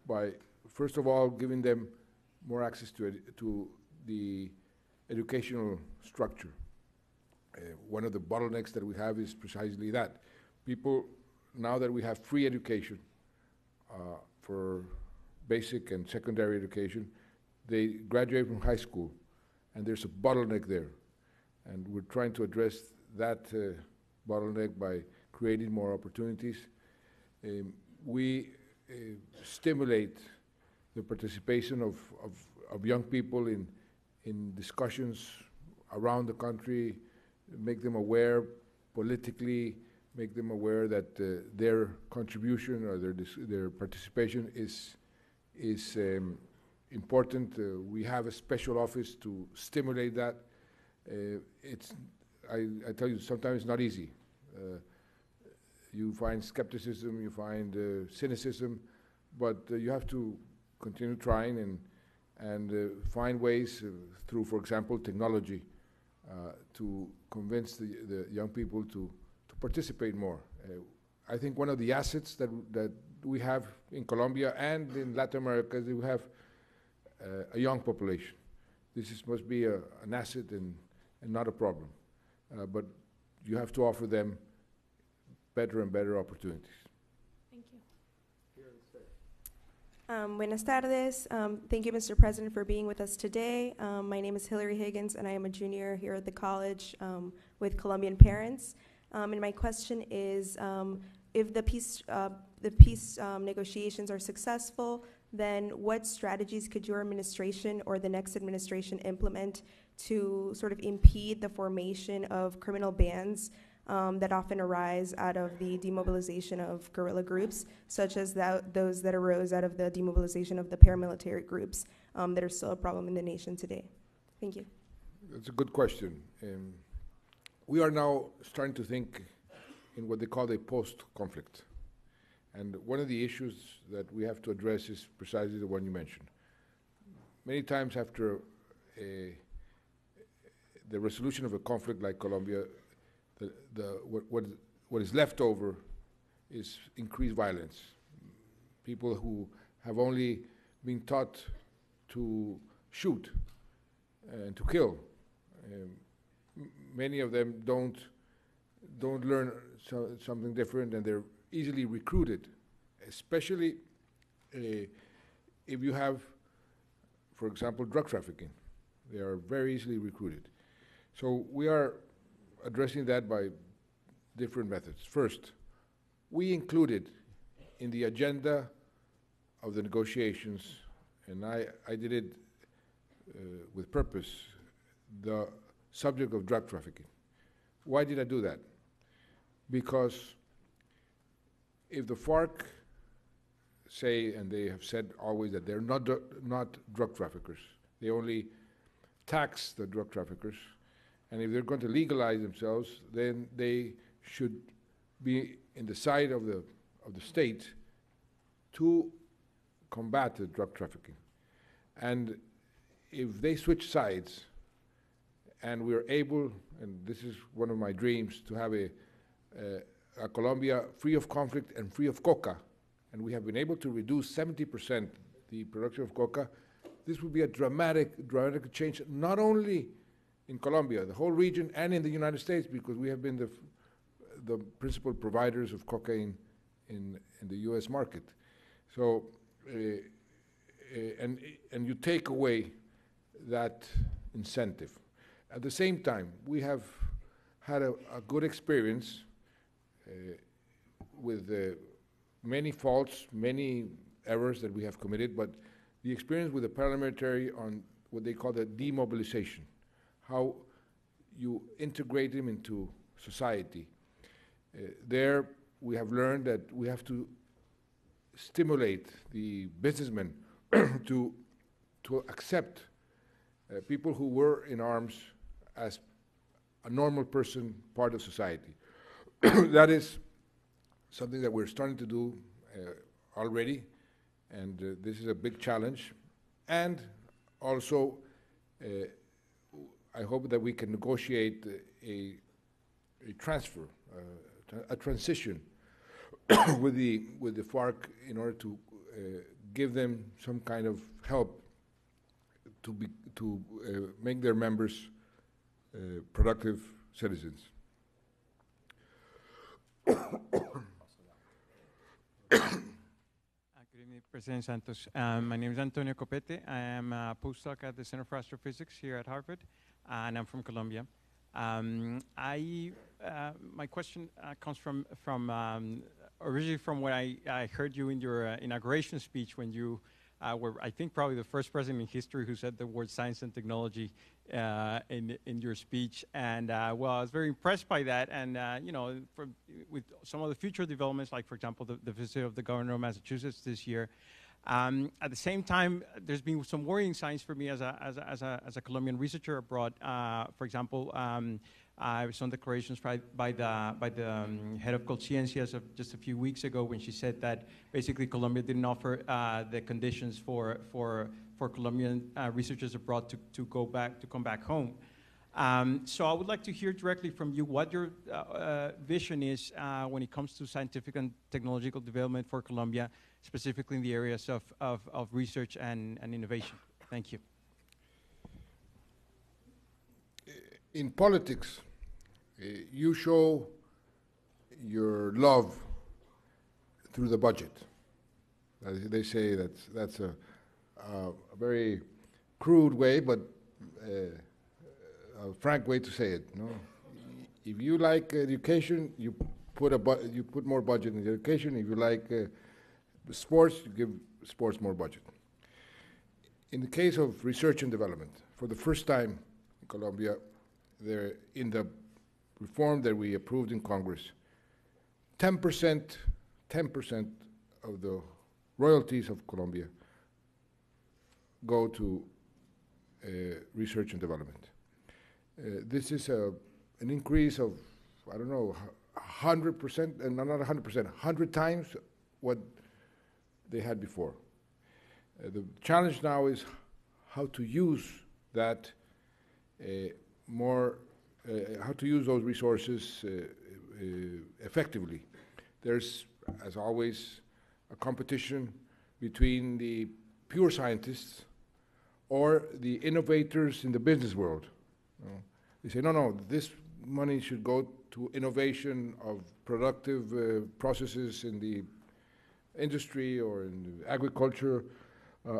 by, first of all, giving them more access to the educational structure. One of the bottlenecks that we have is precisely that. People, now that we have free education for basic and secondary education, they graduate from high school, and there's a bottleneck there. And we're trying to address that bottleneck by creating more opportunities. We stimulate the participation of young people in discussions around the country, make them aware politically, make them aware that their contribution or their participation is important. We have a special office to stimulate that. I tell you, sometimes it's not easy. You find skepticism, you find cynicism, but you have to continue trying and find ways through, for example, technology to convince the young people to participate more. I think one of the assets that we have in Colombia and in Latin America is that we have a young population. This must be an asset and not a problem. But you have to offer them better and better opportunities. Thank you. Buenas tardes. Thank you, Mr. President, for being with us today. My name is Hillary Higgins, and I am a junior here at the college with Colombian parents. And my question is, if the peace negotiations are successful, then what strategies could your administration or the next administration implement to sort of impede the formation of criminal bands that often arise out of the demobilization of guerrilla groups, such as those that arose out of the demobilization of the paramilitary groups that are still a problem in the nation today? Thank you. That's a good question. We are now starting to think in what they call a post-conflict. And one of the issues that we have to address is precisely the one you mentioned. Many times after the resolution of a conflict like Colombia, what is left over is increased violence. People who have only been taught to shoot and to kill. Many of them don't learn something different, and they're easily recruited, especially if you have, for example, drug trafficking. They are very easily recruited. So we are addressing that by different methods. First, we included in the agenda of the negotiations, and I did it with purpose, the subject of drug trafficking. Why did I do that? Because if the FARC say, and they have said always that they're not drug traffickers, they only tax the drug traffickers, and if they're going to legalize themselves, then they should be in the side of the state to combat the drug trafficking. And if they switch sides, and we're able, and this is one of my dreams, to have a Colombia free of conflict and free of coca, and we have been able to reduce 70% the production of coca, this would be a dramatic change, not only in Colombia, the whole region, and in the United States, because we have been the principal providers of cocaine in the U.S. market. So, and you take away that incentive. At the same time, we have had a good experience with many faults, many errors that we have committed, but the experience with the paramilitary on what they call the demobilization, how you integrate them into society. There we have learned that we have to stimulate the businessmen to accept people who were in arms as a normal person, part of society. That is something that we're starting to do already, and this is a big challenge. And also, I hope that we can negotiate a transfer, a transition with the FARC in order to give them some kind of help to make their members productive citizens. Good evening, President Santos. My name is Antonio Copete. I am a postdoc at the Center for Astrophysics here at Harvard, and I'm from Colombia. My question comes from originally from what I heard you in your inauguration speech when you were, I think, probably the first president in history who said the word science and technology in your speech. And well, I was very impressed by that. And you know, with some of the future developments, like for example, the visit of the governor of Massachusetts this year. At the same time, there's been some worrying signs for me as a Colombian researcher abroad. For example, some declarations by the head of Colciencias of just a few weeks ago, when she said that basically Colombia didn't offer the conditions for Colombian researchers abroad to come back home. So I would like to hear directly from you what your vision is when it comes to scientific and technological development for Colombia, specifically in the areas of research and innovation. Thank you. In politics, you show your love through the budget. They say that's a very crude way, but a frank way to say it. No? If you like education, you put more budget in education. If you like sports, you give sports more budget. In the case of research and development, for the first time in Colombia, in the reform that we approved in Congress, 10% of the royalties of Colombia go to research and development. This is an increase of, I don't know, 100%, and not 100%, 100 times what they had before. The challenge now is how to use that how to use those resources effectively. There's, as always, a competition between the pure scientists or the innovators in the business world. They say, no, this money should go to innovation of productive processes in the industry or in agriculture.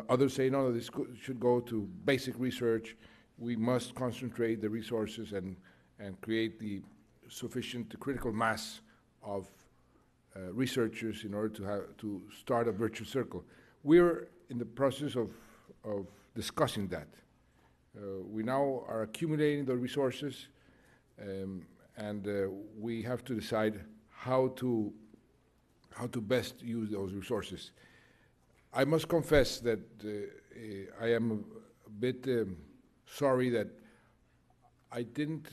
Others say, no, this should go to basic research. We must concentrate the resources and create the sufficient critical mass of researchers in order to start a virtuous circle. We're in the process of discussing that. We now are accumulating the resources, and we have to decide how to best use those resources. I must confess that I am a bit sorry that I didn't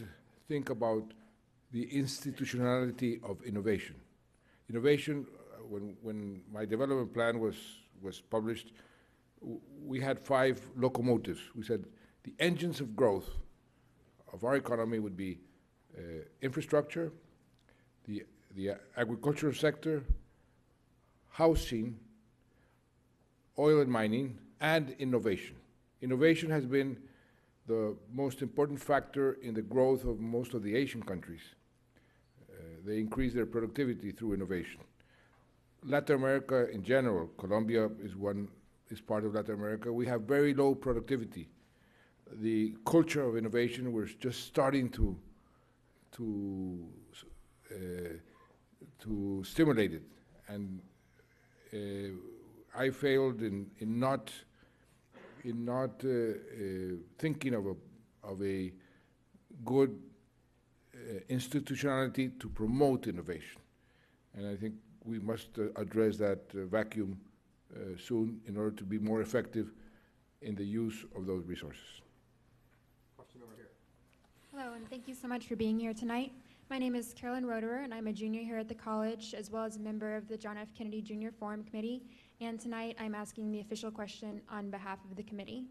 think about the institutionality of innovation. Innovation, when my development plan was published, we had 5 locomotives. We said the engines of growth of our economy would be infrastructure, the agricultural sector, housing, oil and mining, and innovation. Innovation has been the most important factor in the growth of most of the Asian countries. They increase their productivity through innovation. Latin America in general, Colombia is part of Latin America, we have very low productivity. The culture of innovation, we're just starting to stimulate it. And I failed in not thinking of a good institutionality to promote innovation. And I think we must address that vacuum soon in order to be more effective in the use of those resources. Question over here. Hello, and thank you so much for being here tonight. My name is Carolyn Roederer, and I'm a junior here at the college, as well as a member of the John F. Kennedy Jr. Forum Committee. And tonight, I'm asking the official question on behalf of the committee.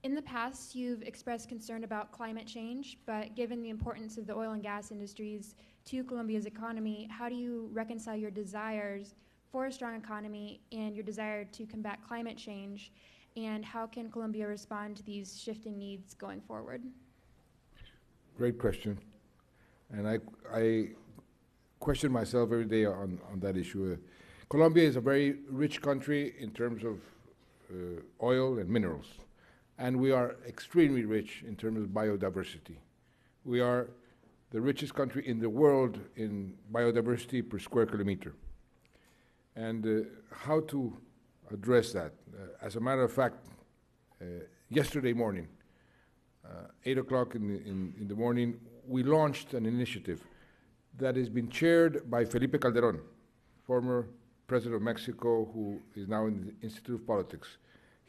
In the past, you've expressed concern about climate change, but given the importance of the oil and gas industries to Colombia's economy, how do you reconcile your desires for a strong economy and your desire to combat climate change? And how can Colombia respond to these shifting needs going forward? Great question. And I question myself every day on that issue. Colombia is a very rich country in terms of oil and minerals. And we are extremely rich in terms of biodiversity. We are the richest country in the world in biodiversity per square kilometer. And how to address that? As a matter of fact, yesterday morning, 8 o'clock in the morning, we launched an initiative that has been chaired by Felipe Calderón, former president of Mexico, who is now in the Institute of Politics.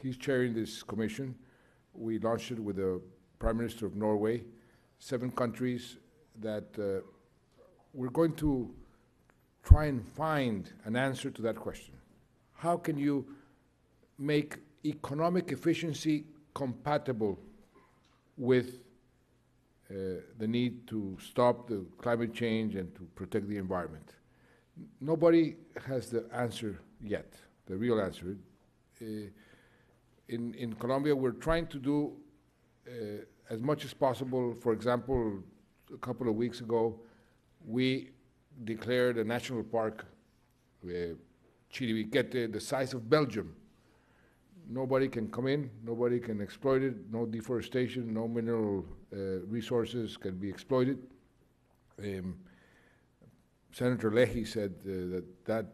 He's chairing this commission. We launched it with the Prime Minister of Norway, 7 countries that we're going to try and find an answer to that question. How can you make economic efficiency compatible with the need to stop the climate change and to protect the environment? Nobody has the answer yet, the real answer. In Colombia, we're trying to do as much as possible. For example, a couple of weeks ago, we declared a national park, Chiribiquete, the size of Belgium. Nobody can come in, nobody can exploit it, no deforestation, no mineral resources can be exploited. Senator Leahy said that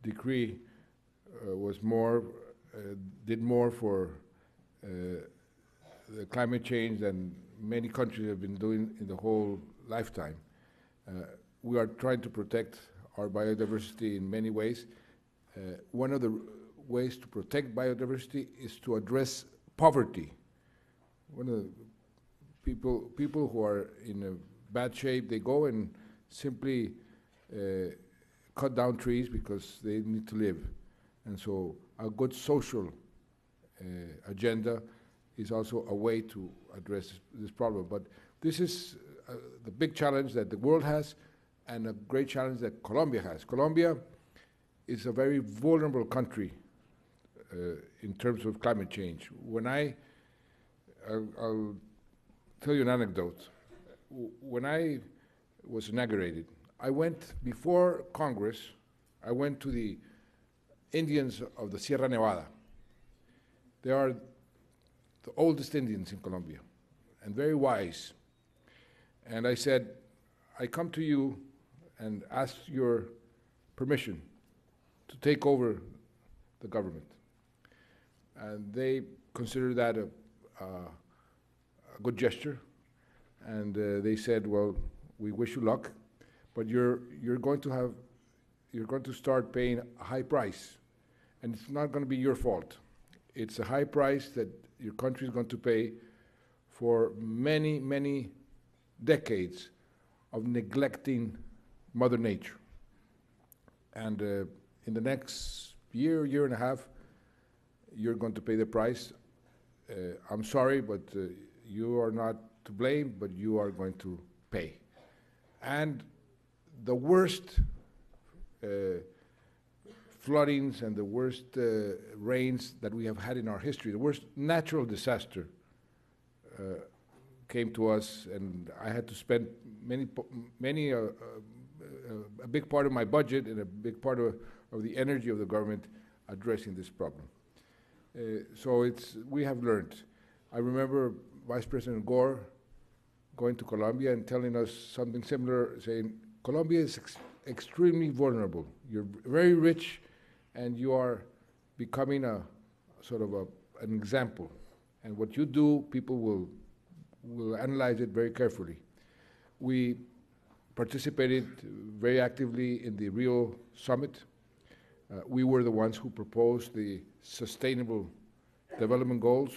decree did more for the climate change than many countries have been doing in the whole lifetime. We are trying to protect our biodiversity in many ways. One of the ways to protect biodiversity is to address poverty. One of the people who are in a bad shape, they go and simply cut down trees because they need to live. And so a good social agenda is also a way to address this problem. But this is the big challenge that the world has and a great challenge that Colombia has. Colombia is a very vulnerable country in terms of climate change. When I'll tell you an anecdote. When I was inaugurated, I went, before Congress, I went to the Indians of the Sierra Nevada. They are the oldest Indians in Colombia and very wise. And I said, I come to you and ask your permission to take over the government. And they considered that a good gesture. And they said, well, we wish you luck, but you're going to start paying a high price. And it's not going to be your fault. It's a high price that your country is going to pay for many, many decades of neglecting Mother Nature. And in the next year and a half, you're going to pay the price. I'm sorry, but you are not to blame, but you are going to pay. And the worst floodings and the worst rains that we have had in our history, the worst natural disaster came to us, and I had to spend a big part of my budget and a big part of the energy of the government addressing this problem. So we have learned. I remember Vice President Gore going to Colombia and telling us something similar, saying, Colombia is extremely vulnerable. You're very rich, and you are becoming a sort of an example. And what you do, people will analyze it very carefully. We participated very actively in the Rio Summit. We were the ones who proposed the Sustainable Development Goals.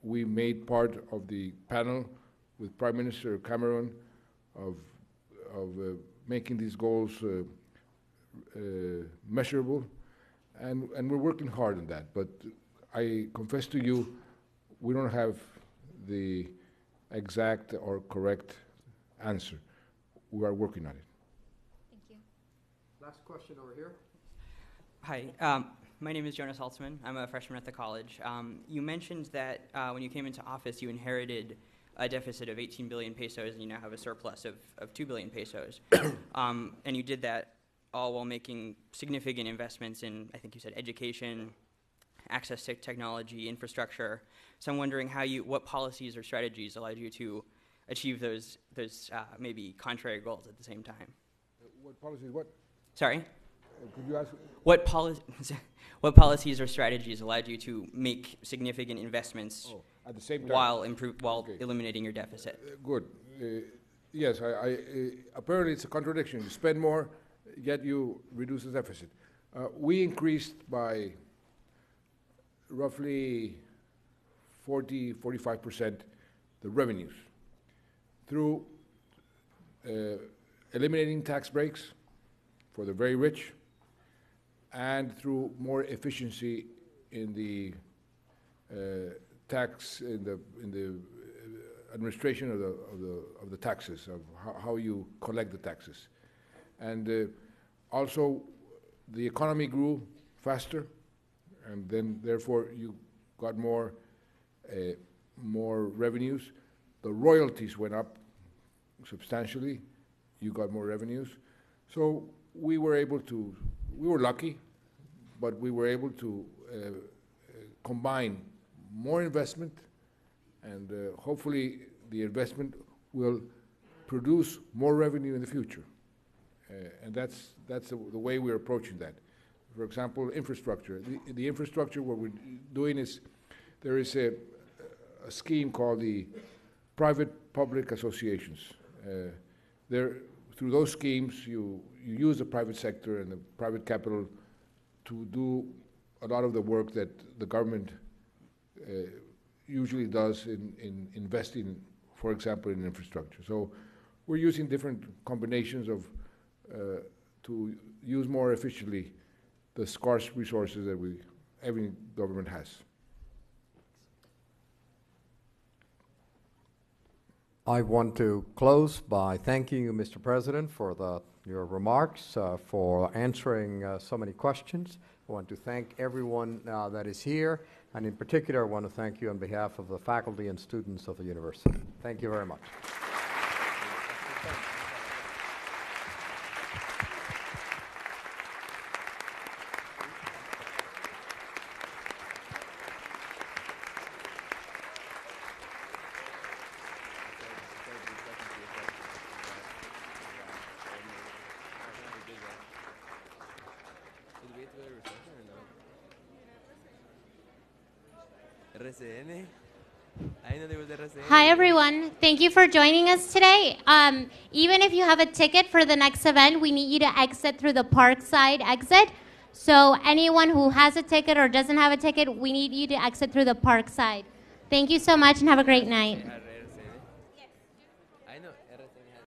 We made part of the panel with Prime Minister Cameron of making these goals measurable, and we're working hard on that. But I confess to you, we don't have the exact or correct answer. We are working on it. Thank you. Last question over here. Hi, my name is Jonas Holtzman. I'm a freshman at the college. You mentioned that when you came into office, you inherited a deficit of 18 billion pesos, and you now have a surplus of 2 billion pesos. And you did that all while making significant investments in, I think you said, education, access to technology, infrastructure. So I'm wondering what policies or strategies allowed you to achieve those maybe contrary goals at the same time? What policies? What? Sorry? Could you ask? What policies or strategies allowed you to make significant investments at the same time while eliminating your deficit? Good. Yes, apparently it's a contradiction. You spend more, yet you reduce the deficit. We increased by roughly 45% the revenues through eliminating tax breaks for the very rich, and through more efficiency in the administration of the taxes, of how you collect the taxes, and also the economy grew faster, and then therefore you got more revenues. The royalties went up substantially. You got more revenues. So we were lucky, but we were able to combine more investment, and hopefully the investment will produce more revenue in the future. And that's the way we're approaching that. For example, infrastructure. The infrastructure, what we're doing is, there is a scheme called the private-public associations. through those schemes, you use the private sector and the private capital to do a lot of the work that the government usually does in investing, for example, in infrastructure. So we're using different combinations of to use more efficiently the scarce resources that every government has. I want to close by thanking you, Mr. President, for your remarks, for answering so many questions. I want to thank everyone that is here, and in particular, I want to thank you on behalf of the faculty and students of the university. Thank you very much. Hi everyone, thank you for joining us today. Even if you have a ticket for the next event, we need you to exit through the Parkside exit. So anyone who has a ticket or doesn't have a ticket, we need you to exit through the Parkside. Thank you so much and have a great night.